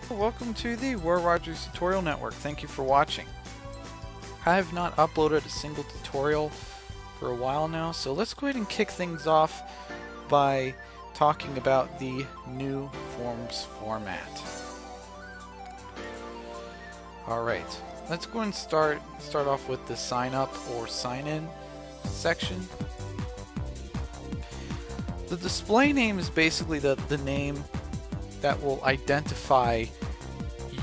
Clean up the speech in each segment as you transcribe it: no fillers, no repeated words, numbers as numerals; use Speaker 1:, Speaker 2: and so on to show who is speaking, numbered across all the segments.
Speaker 1: Welcome to the War Rogers Tutorial Network. Thank you for watching. I have not uploaded a single tutorial for a while now, so let's go ahead and kick things off by talking about the new forms format. Alright, let's go and start off with the sign up or sign in section. The display name is basically the name that will identify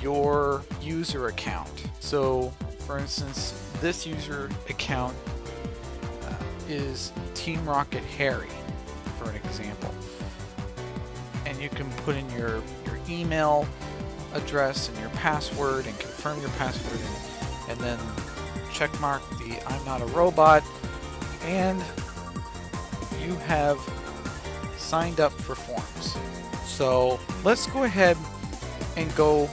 Speaker 1: your user account. So, for instance, this user account is Team Rocket Harry, for an example. And you can put in your email address and your password and confirm your password and then check mark the I'm not a robot, and you have signed up for forms. So let's go ahead and go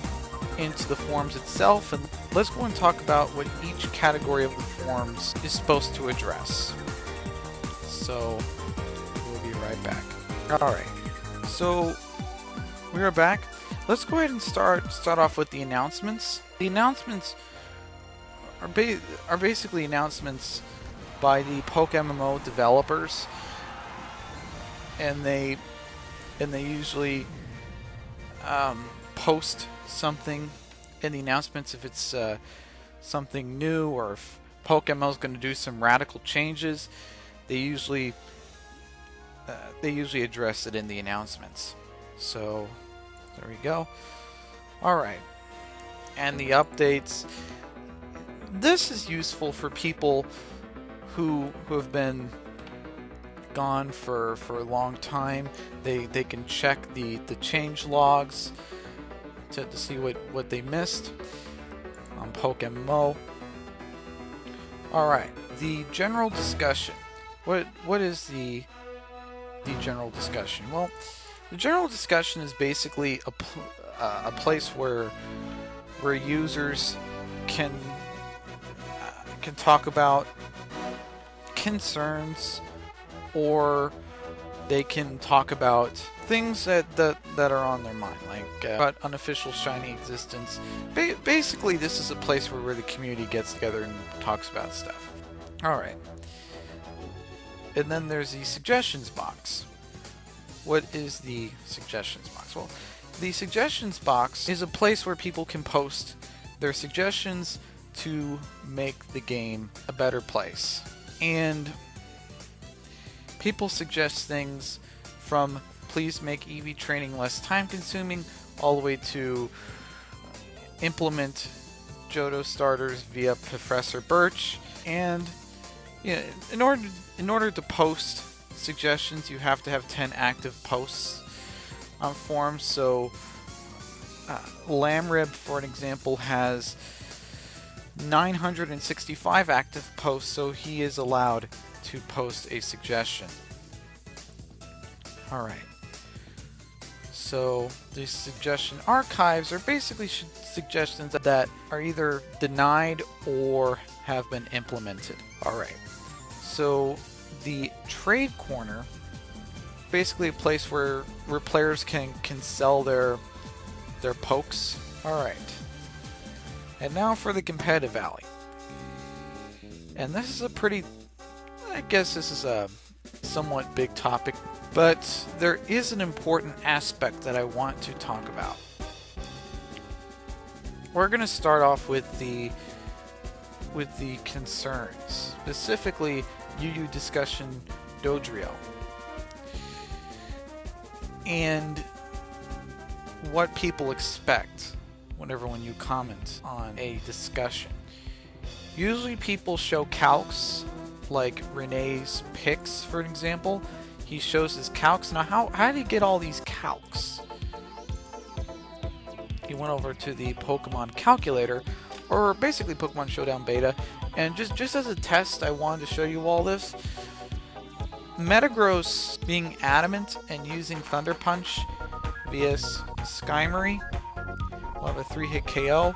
Speaker 1: into the forms itself, and let's go and talk about what each category of the forms is supposed to address. So we'll be right back. Alright, so we are back. Let's go ahead and start off with the announcements. The announcements are basically announcements by the PokeMMO developers, and they usually post something in the announcements if it's something new, or if PokeMMO is going to do some radical changes. They usually address it in the announcements. So there we go. Alright, and the updates. This is useful for people who have been gone for a long time. They can check the change logs to see what they missed on PokeMMO. Alright, the general discussion. What is the general discussion? Well, the general discussion is basically a place where users can talk about concerns, or they can talk about things that are on their mind, like about unofficial shiny existence. Basically, this is a place where the community gets together and talks about stuff. Alright. And then there's the suggestions box. What is the suggestions box? Well, the suggestions box is a place where people can post their suggestions to make the game a better place. And people suggest things from please make EV training less time consuming, all the way to implement Johto starters via Professor Birch. And in order to post suggestions, you have to have 10 active posts on forums. So Lamrib, for an example, has 965 active posts, so he is allowed to post a suggestion. Alright, so the suggestion archives are basically suggestions that are either denied or have been implemented. Alright, so the trade corner, basically a place where players can sell their pokes. Alright, and now for the competitive alley. And this is I guess this is a somewhat big topic, but there is an important aspect that I want to talk about. We're going to start off with the concerns, specifically UU discussion Dodrio, and what people expect when you comment on a discussion. Usually people show calcs, like Renee's picks, for example. He shows his calcs. Now, how did he get all these calcs? He went over to the Pokemon calculator, or basically Pokemon Showdown Beta, and just as a test, I wanted to show you all this. Metagross being adamant and using Thunder Punch via Skymery will have a 3-hit KO,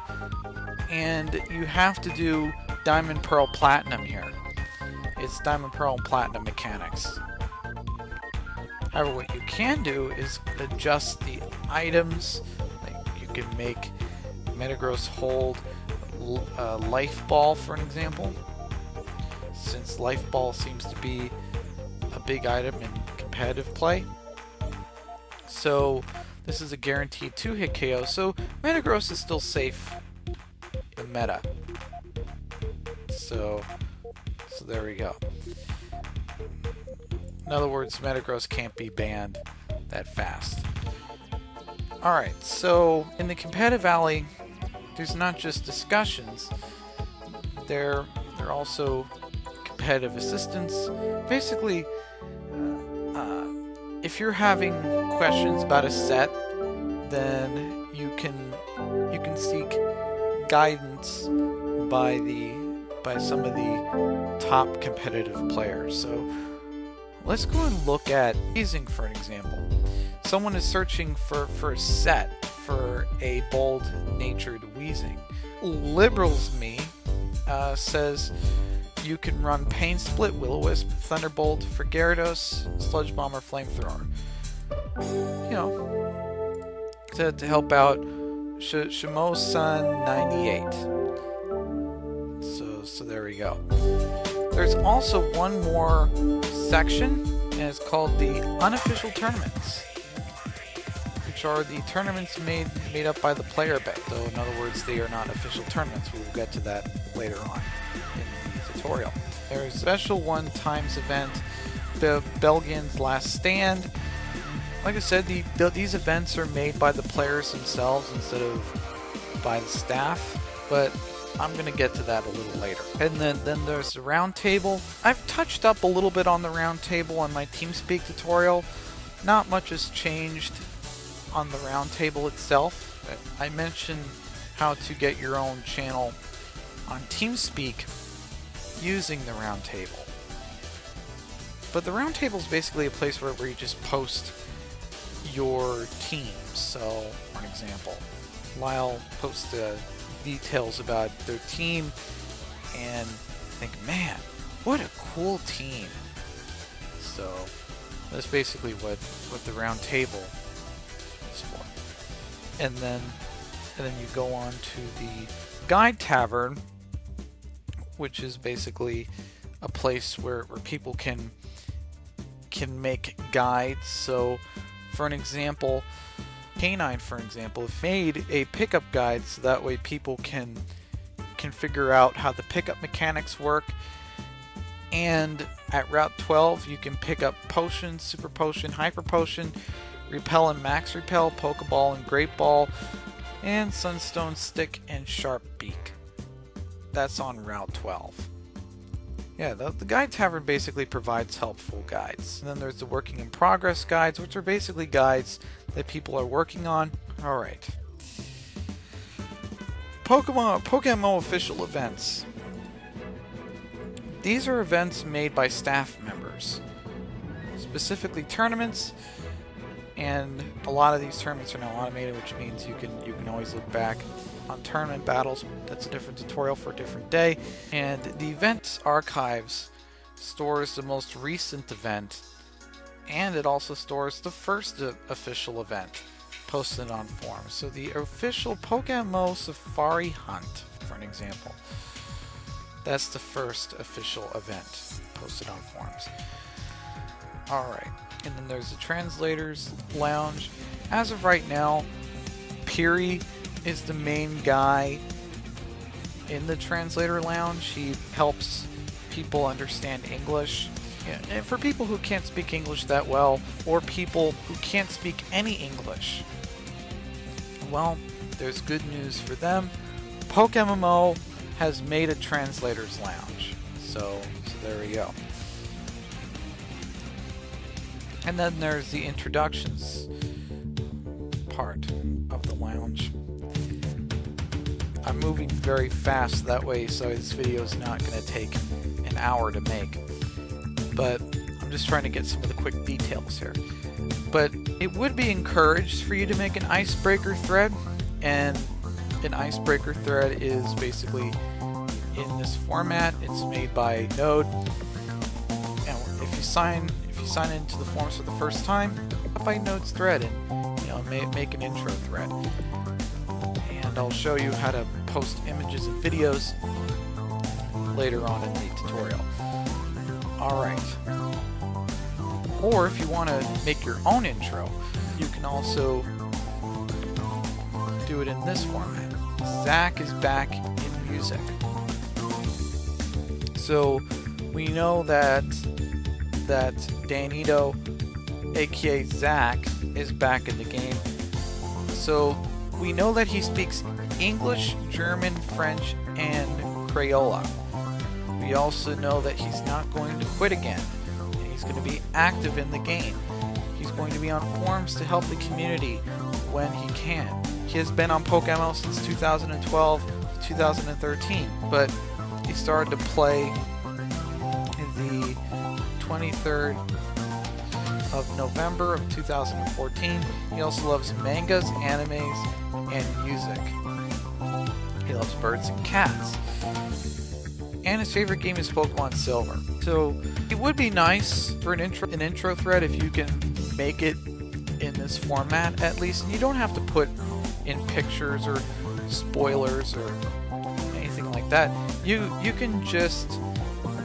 Speaker 1: and you have to do Diamond, Pearl, Platinum here. It's Diamond, Pearl, and Platinum mechanics. However, what you can do is adjust the items. Like you can make Metagross hold Life Ball, for an example, since Life Ball seems to be a big item in competitive play. So this is a guaranteed 2-hit KO, so Metagross is still safe in meta. So there we go. In other words, Metagross can't be banned that fast. Alright, so in the competitive alley, there's not just discussions, there are also competitive assistance. Basically, if you're having questions about a set, then you can seek guidance by some of the top competitive players. So let's go and look at Weezing, for an example. Someone is searching for a set for a bold-natured Weezing. Liberals Me says you can run Pain Split, Will-O-Wisp, Thunderbolt for Gyarados, Sludge Bomb, or Flamethrower. You know, to help out Shimo-san 98. So there we go. There's also one more section, and it's called the unofficial tournaments, which are the tournaments made up by the player base. So in other words, they are not official tournaments. We will get to that later on in the tutorial. There's a special 1x event, the Belgian's Last Stand. Like I said, these events are made by the players themselves instead of by the staff, but I'm going to get to that a little later. And then there's the round table. I've touched up a little bit on the round table on my TeamSpeak tutorial. Not much has changed on the round table itself. I mentioned how to get your own channel on TeamSpeak using the round table. But the round table is basically a place where you just post your team. So, for an example, Lyle posts details about their team and think, man, what a cool team. So that's basically what the round table is for. And then you go on to the Guide Tavern, which is basically a place where people can make guides. So for an example, Canine, for example, made a pickup guide so that way people can figure out how the pickup mechanics work. And at Route 12, you can pick up Potion, Super Potion, Hyper Potion, Repel and Max Repel, Pokeball and Great Ball, and Sunstone Stick and Sharp Beak. That's on Route 12. Yeah, the Guide Tavern basically provides helpful guides. And then there's the Working in Progress guides, which are basically guides that people are working on. Alright. PokeMMO official events. These are events made by staff members. Specifically tournaments, and a lot of these tournaments are now automated, which means you can always look back on tournament battles. That's a different tutorial for a different day. And the events archives stores the most recent event, and it also stores the first official event posted on forums. So the official PokeMMO Safari Hunt, for an example, that's the first official event posted on forums. Alright, and then there's the Translators Lounge. As of right now, Piri is the main guy in the Translator Lounge. He helps people understand English. And for people who can't speak English that well, or people who can't speak any English, well, there's good news for them. PokeMMO has made a Translators Lounge. So there we go. And then there's the introductions part of the lounge. I'm moving very fast that way, so this video is not going to take an hour to make. But I'm just trying to get some of the quick details here. But it would be encouraged for you to make an icebreaker thread, and an icebreaker thread is basically in this format. It's made by Node, and if you sign into the forums for the first time, by Node's thread and make an intro thread. and I'll show you how to post images and videos later on in the tutorial. Alright. Or if you want to make your own intro, you can also do it in this format. Zach is back in music. So we know that Danito, aka Zach, is back in the game. So we know that he speaks English, German, French, and Crayola. We also know that he's not going to quit again. He's going to be active in the game. He's going to be on forums to help the community when he can. He has been on PokeMMO since 2012, 2013, but he started to play the 23rd of November of 2014. He also loves mangas, animes, and music. He loves birds and cats. And his favorite game is Pokemon Silver. So it would be nice for an intro thread if you can make it in this format at least. And you don't have to put in pictures or spoilers or anything like that. You can just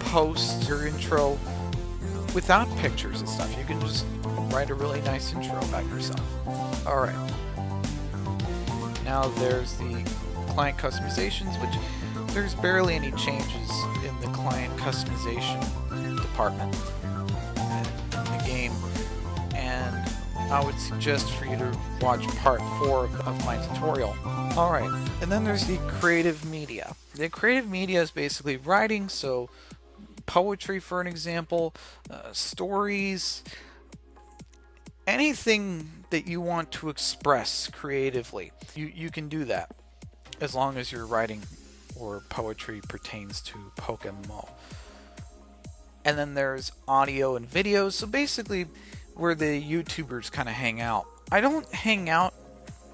Speaker 1: post your intro without pictures and stuff. You can just write a really nice intro about yourself. Alright. Now there's the client customizations, which there's barely any changes in the client customization department in the game. And I would suggest for you to watch part 4 of my tutorial. Alright, and then there's the creative media. The creative media is basically writing, so poetry for an example, stories, anything that you want to express creatively. You can do that as long as your writing or poetry pertains to PokeMMO. And then there's audio and videos, so basically where the YouTubers kind of hang out. I don't hang out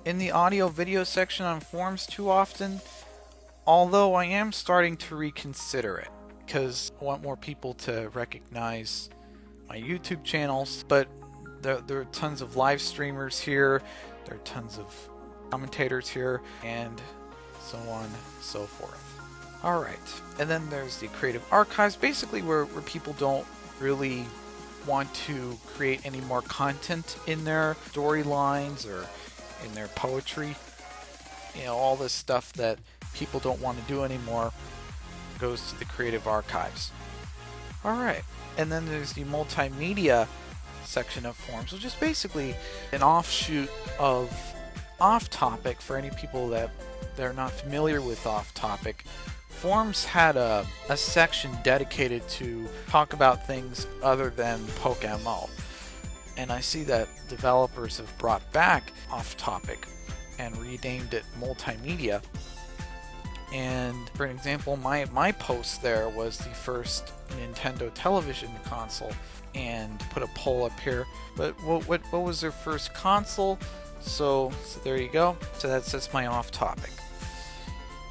Speaker 1: in the audio video section on forums too often, although I am starting to reconsider it because I want more people to recognize my YouTube channels. But there are tons of live streamers here, there are tons of commentators here, and so on and so forth. Alright, and then there's the creative archives, basically where people don't really want to create any more content in their storylines or in their poetry. You know, all this stuff that people don't want to do anymore goes to the creative archives. Alright, and then there's the multimedia section of forums, which is basically an offshoot of Off Topic. For any people that they're not familiar with Off Topic, forums had a section dedicated to talk about things other than PokeMMO. And I see that developers have brought back Off Topic and renamed it Multimedia. And for an example, my post there was the first Nintendo television console, and put a poll up here. But what was their first console? So there you go. So that's my Off Topic.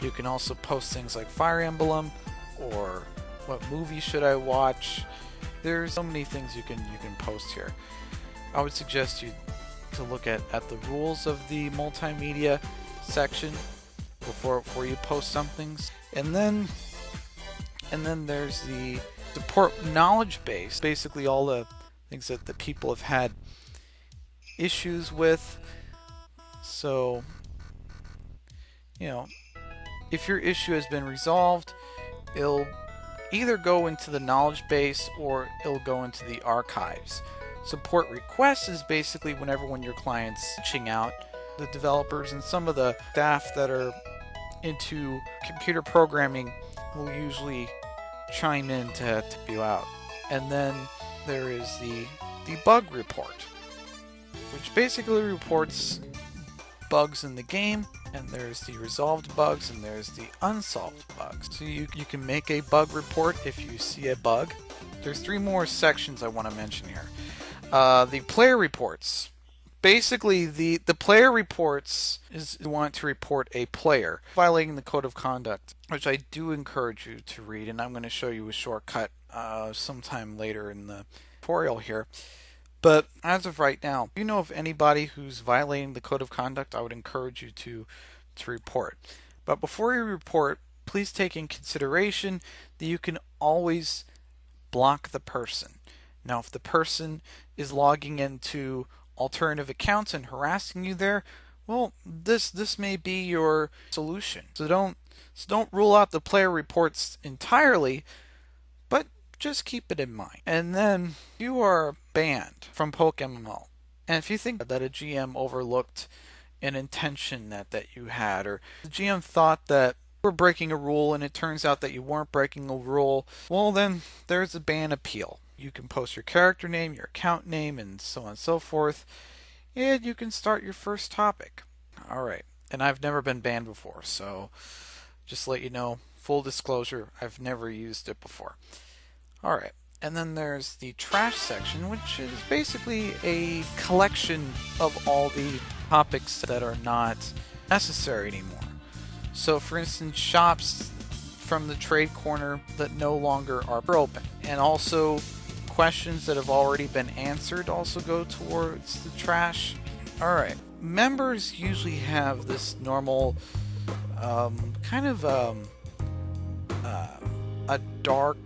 Speaker 1: You can also post things like Fire Emblem or what movie should I watch. There's so many things you can post here. I would suggest you to look at the rules of the multimedia section before you post some things. And then there's the support knowledge base, basically all the things that the people have had issues with. So, you know, if your issue has been resolved, it'll either go into the knowledge base or it'll go into the archives. Support requests is basically when your client's reaching out, the developers and some of the staff that are into computer programming will usually chime in to help you out. And then there is the bug report, which basically reports bugs in the game. And there's the resolved bugs and there's the unsolved bugs. So you can make a bug report if you see a bug. There's 3 more sections I want to mention here. The player reports. Basically, the player reports is you want to report a player violating the code of conduct, which I do encourage you to read, and I'm going to show you a shortcut sometime later in the tutorial here. But as of right now, if you know of anybody who's violating the code of conduct, I would encourage you to to report. But before you report, please take in consideration that you can always block the person. Now, if the person is logging into alternative accounts and harassing you there, well, this may be your solution. So don't rule out the player reports entirely, but just keep it in mind. And then you are banned from PokeMMO. And if you think that a GM overlooked an intention that you had, or the GM thought that you were breaking a rule and it turns out that you weren't breaking a rule, well, then there's a ban appeal. You can post your character name, your account name, and so on and so forth, and you can start your first topic. Alright, and I've never been banned before, so just to let you know, full disclosure, I've never used it before. Alright, and then there's the trash section, which is basically a collection of all the topics that are not necessary anymore. So for instance, shops from the trade corner that no longer are open, and also questions that have already been answered also go towards the trash. Alright, members usually have this normal kind of a dark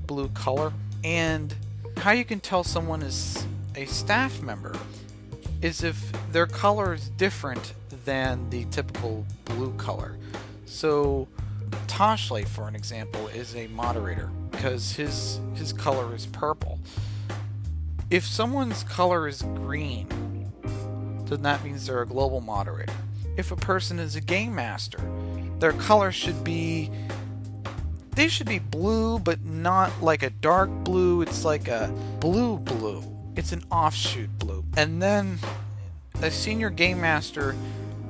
Speaker 1: blue color, and how you can tell someone is a staff member is if their color is different than the typical blue color. So Toshley, for an example, is a moderator because his color is purple. If someone's color is green, then that means they're a global moderator. If a person is a game master, their color should be blue, but not like a dark blue. It's like a blue. It's an offshoot blue. And then a senior game master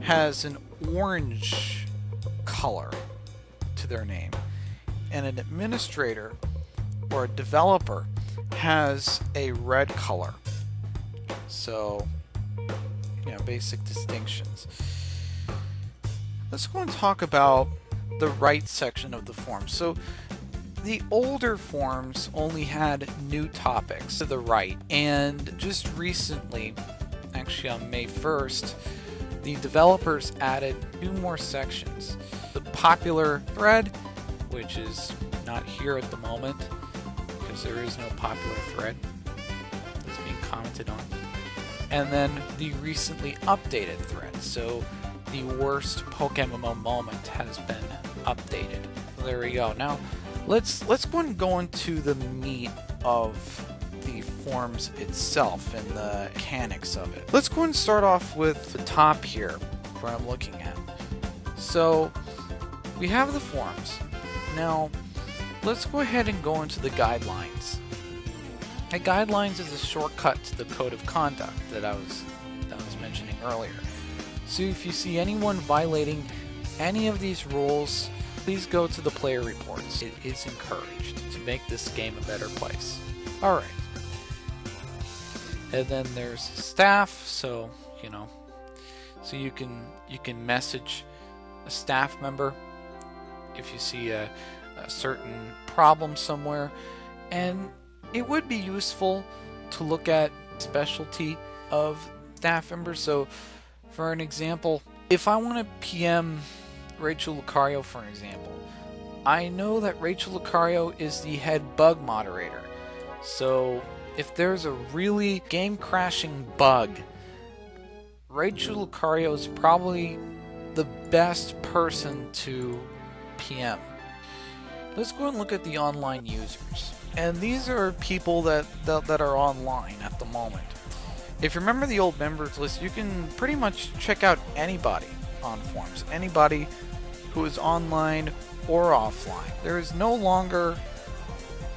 Speaker 1: has an orange color to their name, and an administrator or a developer has a red color. So, basic distinctions. Let's go and talk about the right section of the form. So the older forms only had new topics to the right, and just recently, actually on May 1st, the developers added 2 more sections. The popular thread, which is not here at the moment because there is no popular thread that's being commented on, and then the recently updated thread. So the worst PokeMMO moment has been updated. There we go. Now let's go into the meat of the forms itself and the mechanics of it. Let's go and start off with the top here where I'm looking at. So we have the forms. Now let's go ahead and go into the guidelines. The guidelines is a shortcut to the code of conduct that I was mentioning earlier. So if you see anyone violating any of these rules, please go to the player reports. It is encouraged to make this game a better place. Alright. And then there's staff, so you can message a staff member if you see a certain problem somewhere, and it would be useful to look at specialty of staff members. So for an example, if I want to PM Rachel Lucario, for an example, I know that Rachel Lucario is the head bug moderator. So if there's a really game-crashing bug, Rachel Lucario is probably the best person to PM. Let's go and look at the online users. And these are people that are online at the moment. If you remember the old members list, you can pretty much check out anybody on forums. Anybody who is online or offline. There is no longer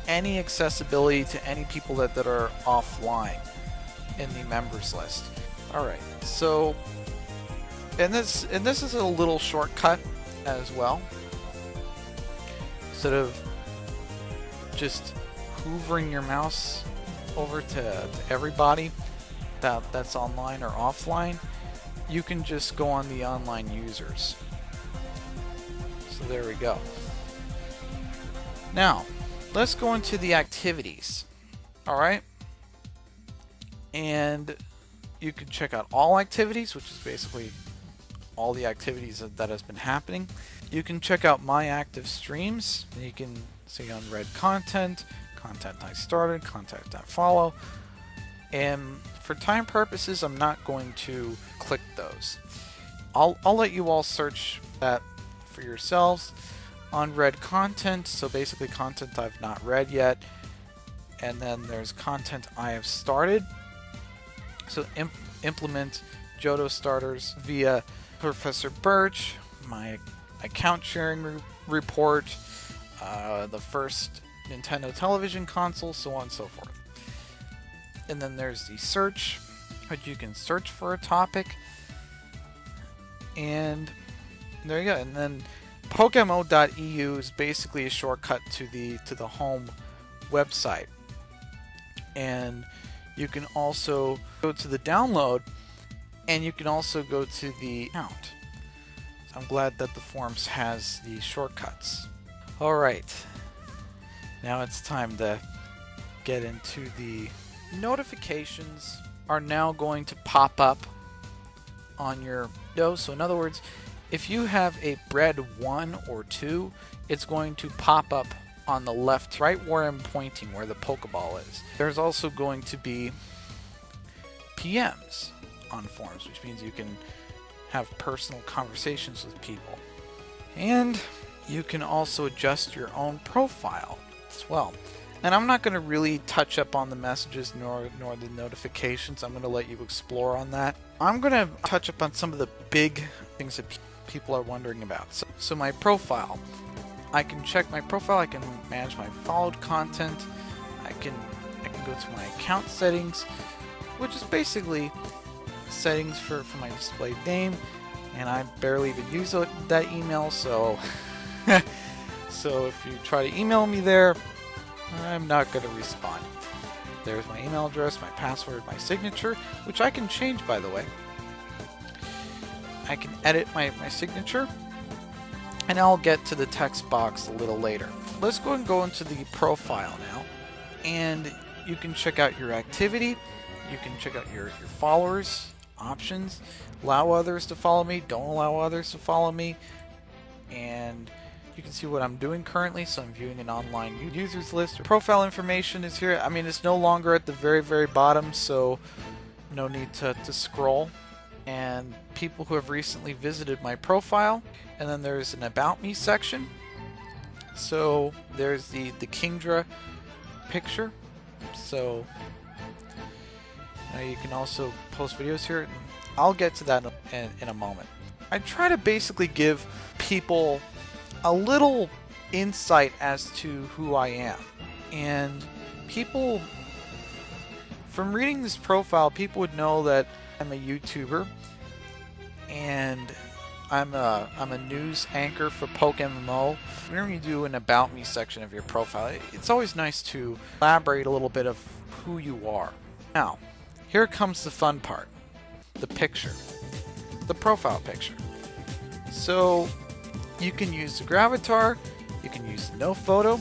Speaker 1: any accessibility to any people that are offline in the members list. Alright, so and this is a little shortcut as well. Instead of just hoovering your mouse over to everybody that's online or offline, you can just go on the online users. So there we go. Now, let's go into the activities. Alright? And you can check out all activities, which is basically all the activities that has been happening. You can check out my active streams. You can see unread content, content I started, content I follow. And for time purposes, I'm not going to click those. I'll let you all search that for yourselves. Unread content, so basically content I've not read yet. And then there's content I have started. So implement Johto starters via Professor Birch, my account sharing report, the first Nintendo television console, so on and so forth. And then there's the search, which you can search for a topic. And there you go. And then PokeMMO.eu is basically a shortcut to the home website. And you can also go to the download, and you can also go to the account. I'm glad that the forums has the shortcuts. Alright, now it's time to get into the notifications are now going to pop up on your window. So in other words, if you have a bread 1 or 2, it's going to pop up on the left, right where I'm pointing, where the Pokeball is. There's also going to be PMs on forums, which means you can have personal conversations with people. And you can also adjust your own profile as well. And I'm not going to really touch up on the messages nor the notifications. I'm going to let you explore on that. I'm going to touch up on some of the big things that people are wondering about. So my profile. I can check my profile, I can manage my followed content, I can go to my account settings, which is basically settings for my displayed name, and I barely even use that email, so so if you try to email me there, I'm not going to respond. There's my email address, my password, my signature, which I can change, by the way. I can edit my signature, and I'll get to the text box a little later. Let's go and go into the profile now, and you can check out your activity, you can check out your followers, options, allow others to follow me, don't allow others to follow me, and you can see what I'm doing currently. So I'm viewing an online users list. Profile information is here. I mean, it's no longer at the very bottom, so no need to scroll. And people who have recently visited my profile. And then there's an About Me section. So there's the Kingdra picture. So you can also post videos here. I'll get to that in a moment. I try to basically give people a little insight as to who I am. And people, from reading this profile, people would know that I'm a YouTuber, and I'm a news anchor for PokeMMO. Whenever you do an About Me section of your profile, it's always nice to elaborate a little bit of who you are. Now, here comes the fun part. The picture. The profile picture. So, you can use the Gravatar, you can use no photo.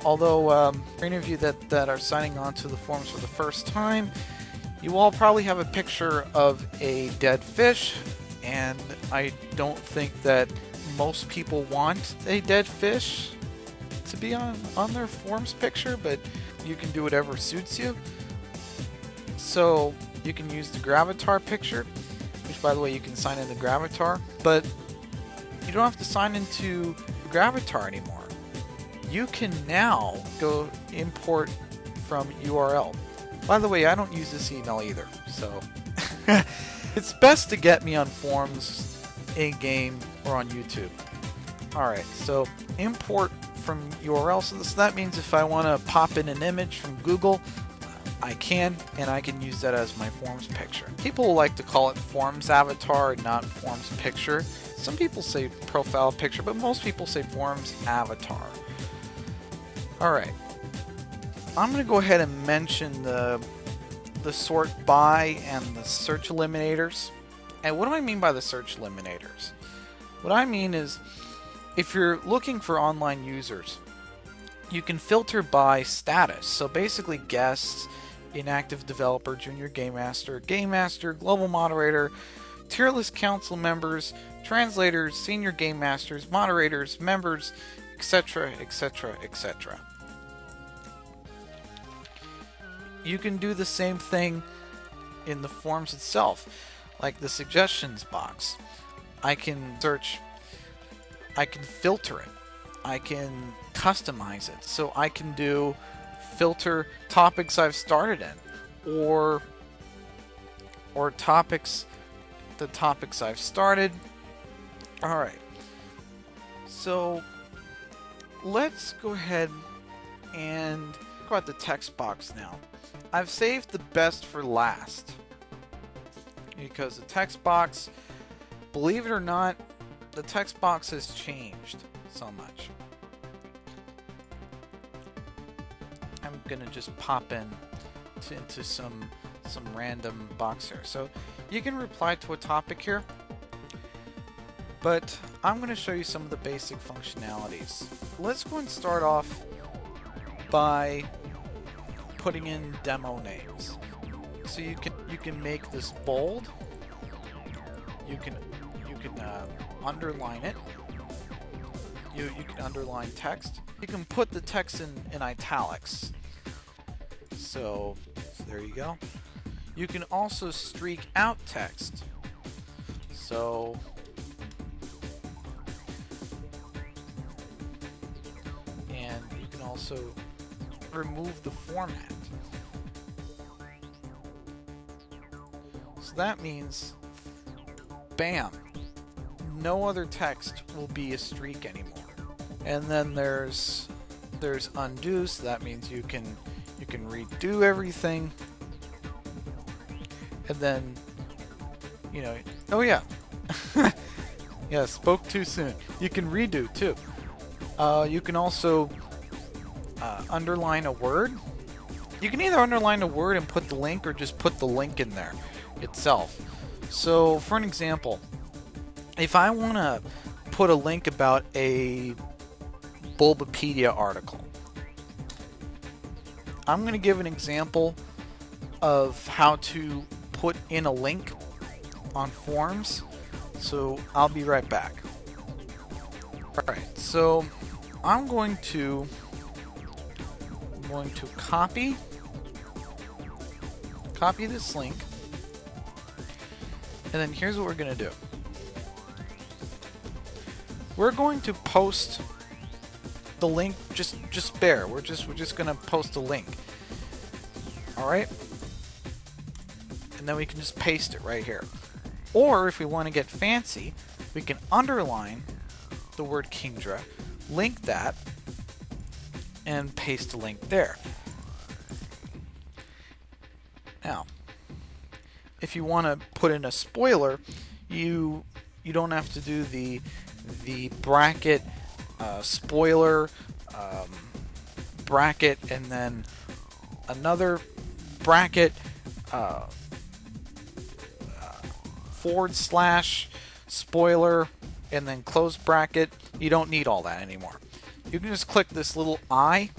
Speaker 1: Although, for any of you that are signing on to the forums for the first time, you all probably have a picture of a dead fish, and I don't think that most people want a dead fish to be on their forums picture, but you can do whatever suits you. So you can use the Gravatar picture, which, by the way, you can sign into Gravatar, but you don't have to sign into Gravatar anymore. You can now go import from URL. By the way, I don't use this email either, so it's best to get me on forums, in-game, or on YouTube. Alright, so import from URL. So that means if I want to pop in an image from Google, I can, and I can use that as my forums picture. People like to call it forums avatar, not forums picture. Some people say profile picture, but most people say forums avatar. Alright. I'm going to go ahead and mention the sort by and the search eliminators. And what do I mean by the search eliminators? What I mean is, if you're looking for online users, you can filter by status. So basically guests, inactive developer, junior game master, global moderator, tier list council members, translators, senior game masters, moderators, members, etc., etc., etc. You can do the same thing in the forms itself, like the suggestions box. I can search, I can filter it, I can customize it. So I can do filter topics I've started in, or topics, the topics I've started. Alright, so let's go ahead and go at the text box now. I've saved the best for last, because the text box, believe it or not, the text box has changed so much. I'm gonna just pop into some random box here. So you can reply to a topic here, but I'm going to show you some of the basic functionalities. Let's go and start off by putting in demo names. So you can make this bold. You can underline it. You can underline text. You can put the text in italics. So there you go. You can also streak out text. So and you can also remove the format. So that means, bam, no other text will be a streak anymore. And then there's undo, so that means you can redo everything. And then, you know, oh yeah, yeah, spoke too soon. You can redo too. You can also underline a word. You can either underline a word and put the link, or just put the link in there itself. So, for an example, if I want to put a link about a Bulbapedia article, I'm going to give an example of how to put in a link on forums. So I'll be right back. Alright, so I'm going to copy this link, and then here's what we're going to do. We're going to post the link, just bare. We're just going to post a link. Alright? And then we can just paste it right here. Or if we want to get fancy, we can underline the word Kingdra, link that, and paste a link there. Now, if you want to put in a spoiler, you don't have to do the bracket spoiler bracket and then another bracket / spoiler and then close bracket. You don't need all that anymore. You can just click this little I,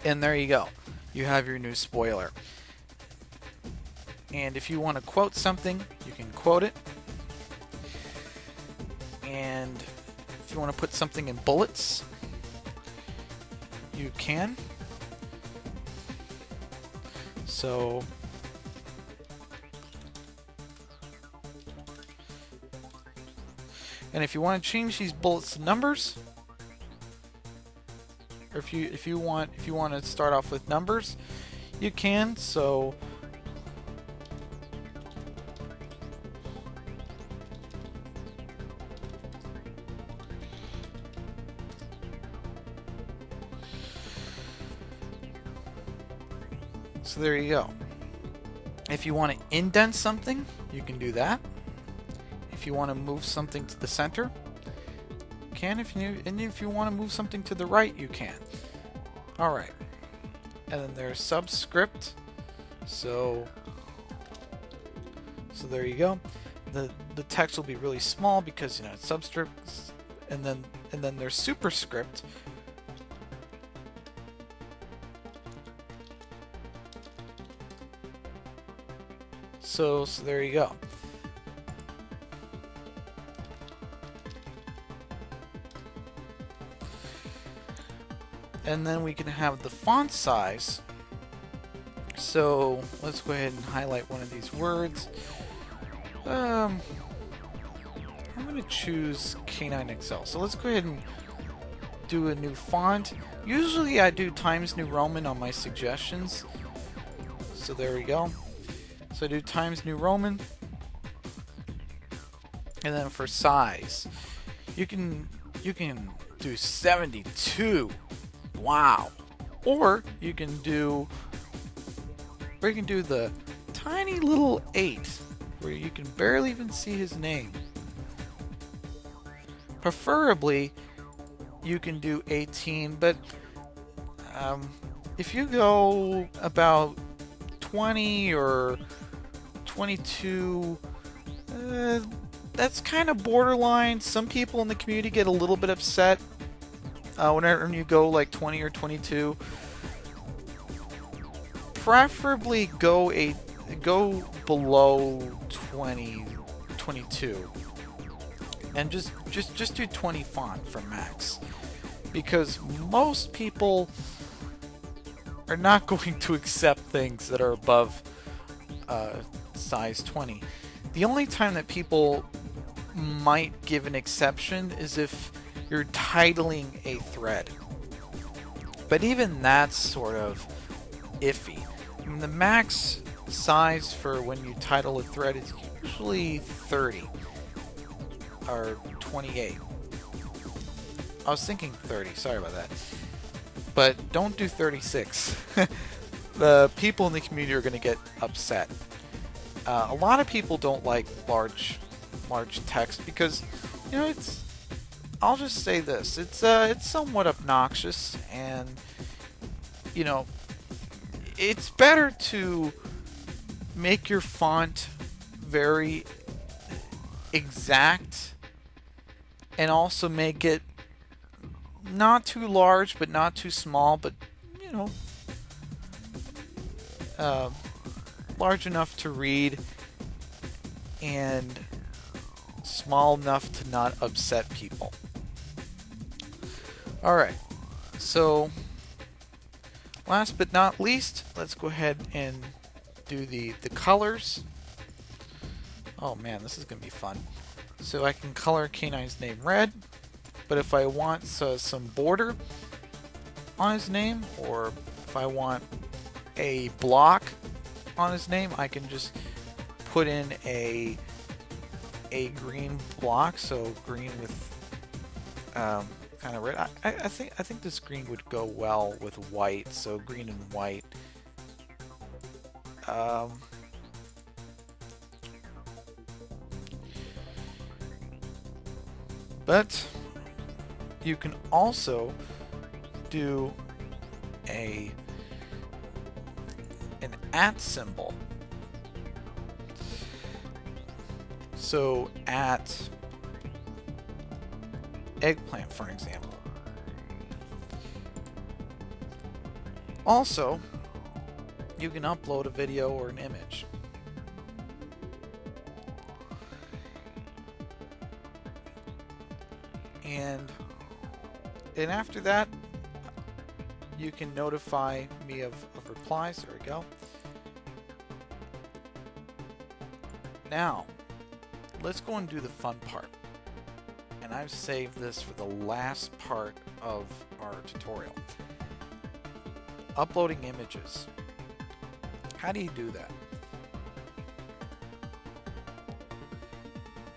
Speaker 1: and there you go. You have your new spoiler. And if you want to quote something, you can quote it. And if you want to put something in bullets, you can. So and if you want to change these bullets to numbers, or if you want to start off with numbers, you can. So there you go. If you want to indent something, you can do that. If you want to move something to the center, you can. If you want to move something to the right, you can. Alright. And then there's subscript. So there you go. The text will be really small because, you know, it's subscript, and then there's superscript. So there you go. And then we can have the font size. So let's go ahead and highlight one of these words. I'm going to choose K9XL. So let's go ahead and do a new font. Usually I do Times New Roman on my suggestions. So there we go. So I do Times New Roman. And then for size, you can do 72. Wow. Or you can do the tiny little 8 where you can barely even see his name. Preferably you can do 18, but if you go about 20 or 22, that's kind of borderline. Some people in the community get a little bit upset whenever you go like 20 or 22. Preferably go below 22, and just do 20 font for max, because most people are not going to accept things that are above size 20. The only time that people might give an exception is if you're titling a thread, but even that's sort of iffy. I mean, the max size for when you title a thread is usually 30 or 28. I was thinking 30, sorry about that. But don't do 36. The people in the community are going to get upset. A lot of people don't like large text because, you know, I'll just say this, it's somewhat obnoxious, and, you know, it's better to make your font very exact and also make it not too large but not too small, but, you know, large enough to read and small enough to not upset people. Alright, so last but not least, let's go ahead and do the colors. Oh man, this is going to be fun. So I can color K9's name red, but if I want some border on his name, or if I want a block on his name, I can just put in a green block, so green with kind of red. I think this green would go well with white, so green and white. But you can also do an @ symbol. So at eggplant, for example. Also, you can upload a video or an image. And after that, you can notify me of replies. There we go. Now, let's go and do the fun part. And I've saved this for the last part of our tutorial. Uploading images. How do you do that?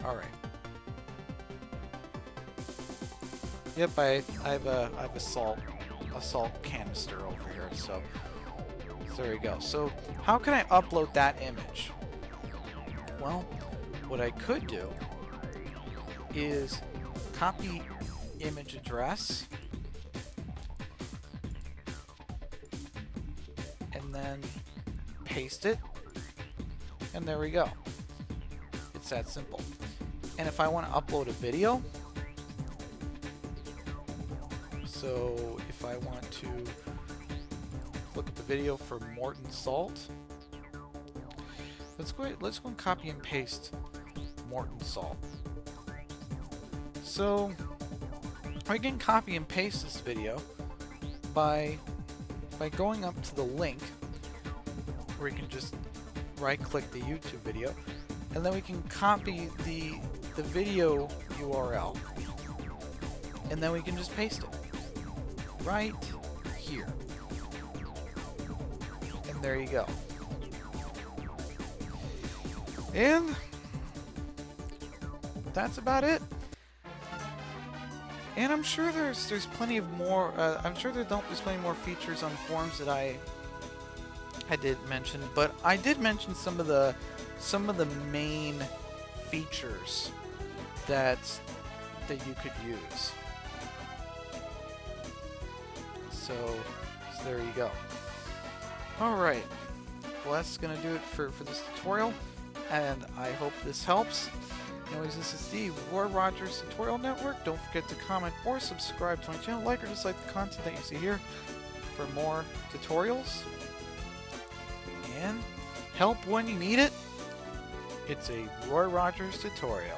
Speaker 1: Alright. Yep, I have a salt canister over here, so there you go. So how can I upload that image? Well, what I could do is copy image address and then paste it, and there we go. It's that simple. And if I want to upload a video, so if I want to look at the video for Morton Salt, let's go and copy and paste Morton Salt. So I can copy and paste this video, by going up to the link, where you can just right-click the YouTube video, and then we can copy the video URL, and then we can just paste it right here. And there you go. And that's about it. And I'm sure there's plenty of more. I'm sure there's plenty more features on forums that I did mention, but I did mention some of the main features that you could use. So there you go. All right. Well, that's gonna do it for this tutorial, and I hope this helps. Anyways, this is the Roy Rogers Tutorial Network. Don't forget to comment or subscribe to my channel, like or dislike the content that you see here for more tutorials. And help when you need it. It's a Roy Rogers tutorial.